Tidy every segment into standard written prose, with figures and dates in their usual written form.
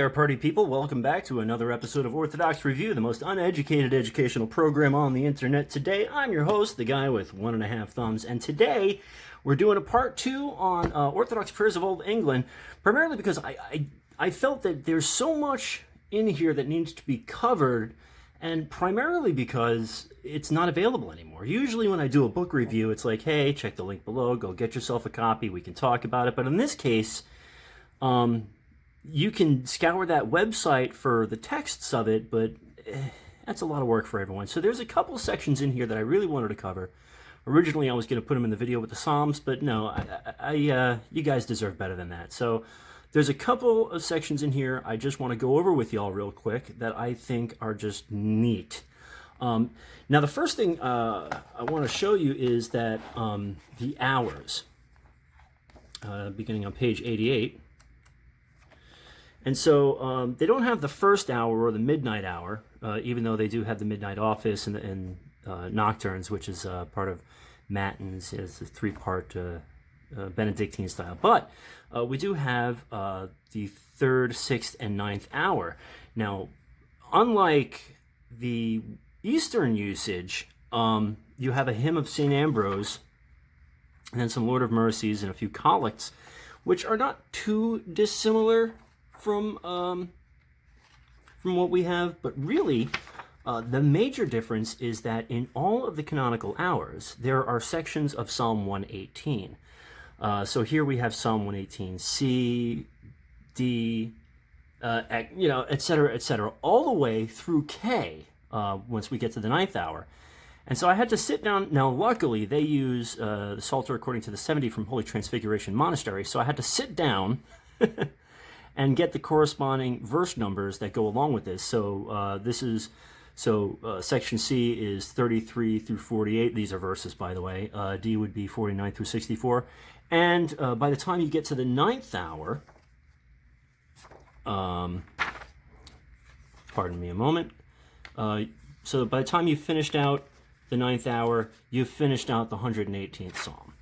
there, party people. Welcome back to another episode of Orthodox Review, the most uneducated educational program on the internet. Today, I'm your host, the guy with 1.5 thumbs, and today we're doing a part 2 on Orthodox prayers of Old England, primarily because I felt that there's so much in here that needs to be covered, and primarily because it's not available anymore. Usually when I do a book review, it's like, hey, check the link below, go get yourself a copy, we can talk about it. But in this case, you can scour that website for the texts of it, but that's a lot of work for everyone. So there's a couple sections in here that I really wanted to cover. Originally, I was going to put them in the video with the Psalms, but no, you guys deserve better than that. So there's a couple of sections in here I just want to go over with y'all real quick that I think are just neat. Now, the first thing I want to show you is that the hours, beginning on page 88. And so they don't have the first hour or the midnight hour, even though they do have the midnight office and nocturnes, which is part of matins. It's a 3-part Benedictine style. But we do have the 3rd, 6th, and 9th hour. Now, unlike the Eastern usage, you have a hymn of St. Ambrose, and then some Lord of Mercies and a few collects, which are not too dissimilar from what we have, but really the major difference is that in all of the canonical hours there are sections of Psalm 118. So here we have Psalm 118 C, D, etc., all the way through K once we get to the 9th hour. And so I had to sit down. Now, luckily, they use the Psalter according to the 70 from Holy Transfiguration Monastery, so I had to sit down and get the corresponding verse numbers that go along with this. So section C is 33 through 48. These are verses, by the way. D would be 49 through 64. And by the time you get to the 9th hour, pardon me a moment. So by the time you've finished out the 9th hour, you've finished out the 118th Psalm.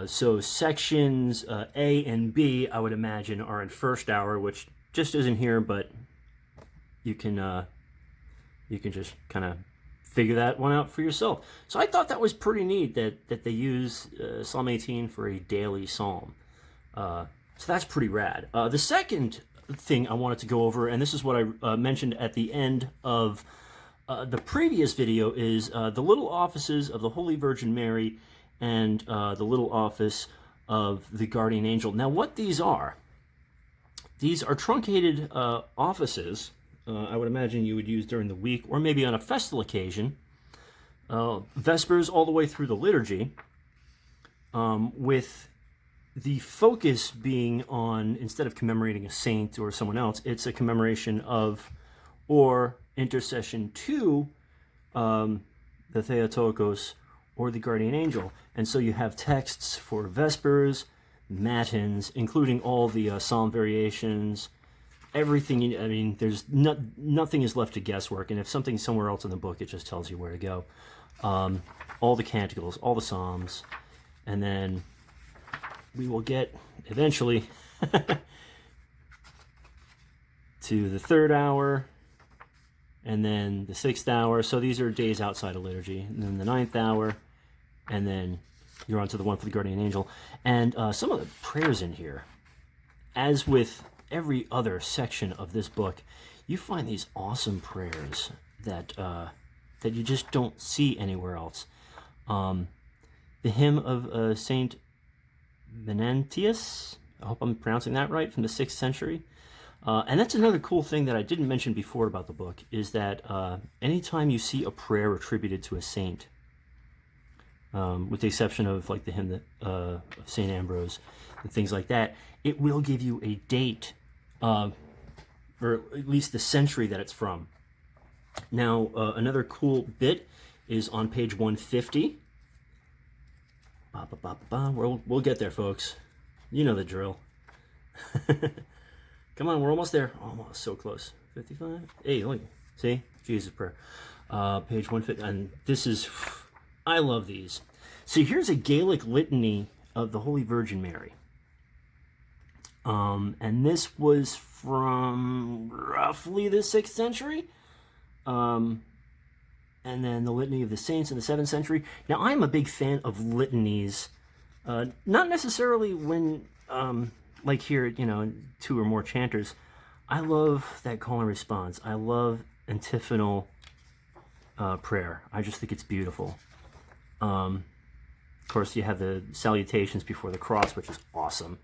So sections A and B, I would imagine, are in first hour, which just isn't here, but you can just kind of figure that one out for yourself. So I thought that was pretty neat that they use Psalm 18 for a daily psalm. So that's pretty rad. The second thing I wanted to go over, and this is what I mentioned at the end of the previous video, is the little offices of the Holy Virgin Mary and the little office of the guardian angel. Now, what these are truncated offices. I would imagine you would use during the week or maybe on a festal occasion, Vespers all the way through the liturgy, with the focus being on, instead of commemorating a saint or someone else, it's a commemoration of or intercession to the Theotokos or the guardian angel. And so you have texts for Vespers, Matins, including all the psalm variations, everything. I mean, there's nothing is left to guesswork, and if something's somewhere else in the book, it just tells you where to go. All the canticles, all the psalms, and then we will get eventually to the 3rd hour, and then the 6th hour. So these are days outside of liturgy, and then the 9th hour, and then you're on to the one for the guardian angel. And some of the prayers in here, as with every other section of this book, you find these awesome prayers that you just don't see anywhere else. The hymn of Saint Venantius, I hope I'm pronouncing that right, from the 6th century. And that's another cool thing that I didn't mention before about the book, is that anytime you see a prayer attributed to a saint, with the exception of like the hymn of St. Ambrose and things like that, it will give you a date, or at least the century that it's from. Now, another cool bit is on page 150. We'll get there, folks. You know the drill. Come on, we're almost there. Almost, so close. 55. Hey, look. See? Jesus prayer. Page 150. And this is... I love these. So here's a Gaelic litany of the Holy Virgin Mary. And this was from roughly the 6th century. And then the Litany of the Saints in the 7th century. Now, I'm a big fan of litanies, not necessarily when, like here, you know, 2 or more chanters. I love that call and response. I love antiphonal prayer. I just think it's beautiful. Of course, you have the salutations before the cross, which is awesome.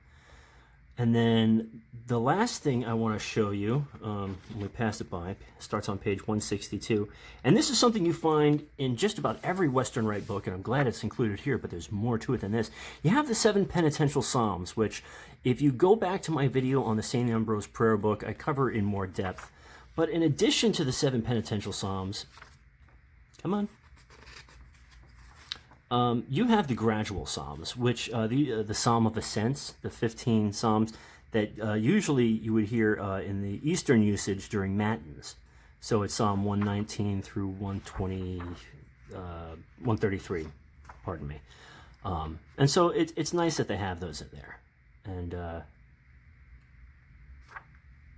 And then the last thing I want to show you, when we pass it by, starts on page 162. And this is something you find in just about every Western Rite book, and I'm glad it's included here, but there's more to it than this. You have the 7 penitential psalms, which, if you go back to my video on the St. Ambrose prayer book, I cover in more depth. But in addition to the 7 penitential psalms, come on, you have the gradual psalms, which the Psalm of Ascents, the 15 psalms that usually you would hear in the Eastern usage during Matins. So it's Psalm 119 through 133, pardon me. And so it's nice that they have those in there. And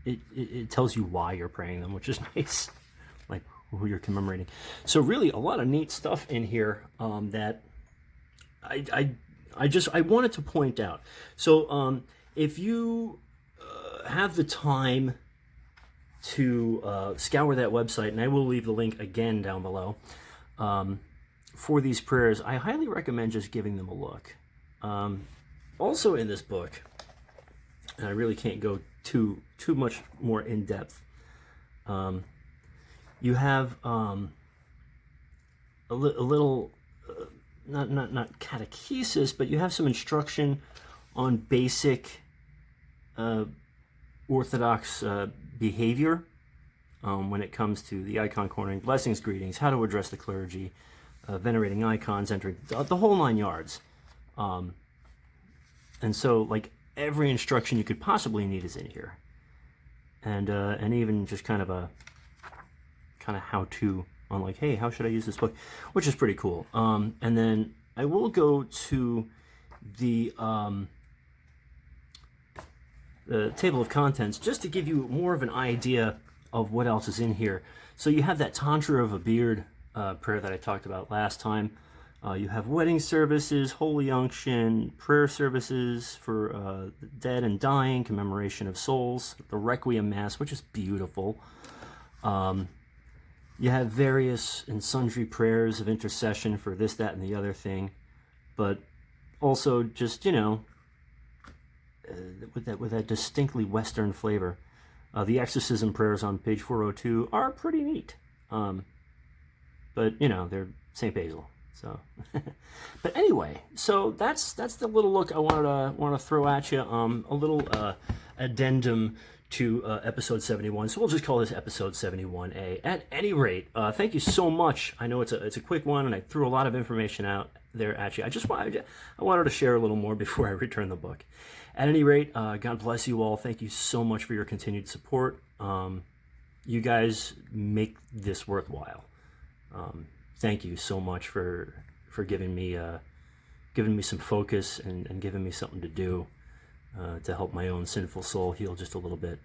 it tells you why you're praying them, which is nice. Like who you're commemorating. So really a lot of neat stuff in here that I wanted to point out. So if you have the time to scour that website, and I will leave the link again down below, for these prayers, I highly recommend just giving them a look. Also in this book, and I really can't go too much more in depth, you have a little, not catechesis, but you have some instruction on basic Orthodox behavior when it comes to the icon cornering, blessings, greetings, how to address the clergy, venerating icons, entering the whole 9 yards. And so, like, every instruction you could possibly need is in here, and even just kind of how-to on, like, hey, how should I use this book, which is pretty cool. And then I will go to the table of contents just to give you more of an idea of what else is in here. So you have that Tantra of a Beard prayer that I talked about last time. You have wedding services, holy unction, prayer services for the dead and dying, commemoration of souls, the Requiem Mass, which is beautiful. You have various and sundry prayers of intercession for this, that, and the other thing, but also just, you know, with that distinctly Western flavor. The exorcism prayers on page 402 are pretty neat, but you know, they're St. Basil. So, but anyway, so that's the little look I wanted to throw at you. A little addendum to episode 71. So we'll just call this episode 71A. At any rate, thank you so much. I know it's a quick one, and I threw a lot of information out there at you. I wanted to share a little more before I return the book. At any rate, God bless you all. Thank you so much for your continued support. You guys make this worthwhile. Thank you so much for giving me some focus and giving me something to do to help my own sinful soul heal just a little bit.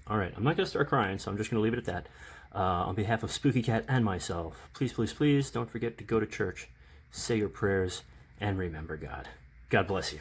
All right, I'm not going to start crying, so I'm just going to leave it at that. On behalf of Spooky Cat and myself, please, please, please don't forget to go to church, say your prayers, and remember God. God bless you.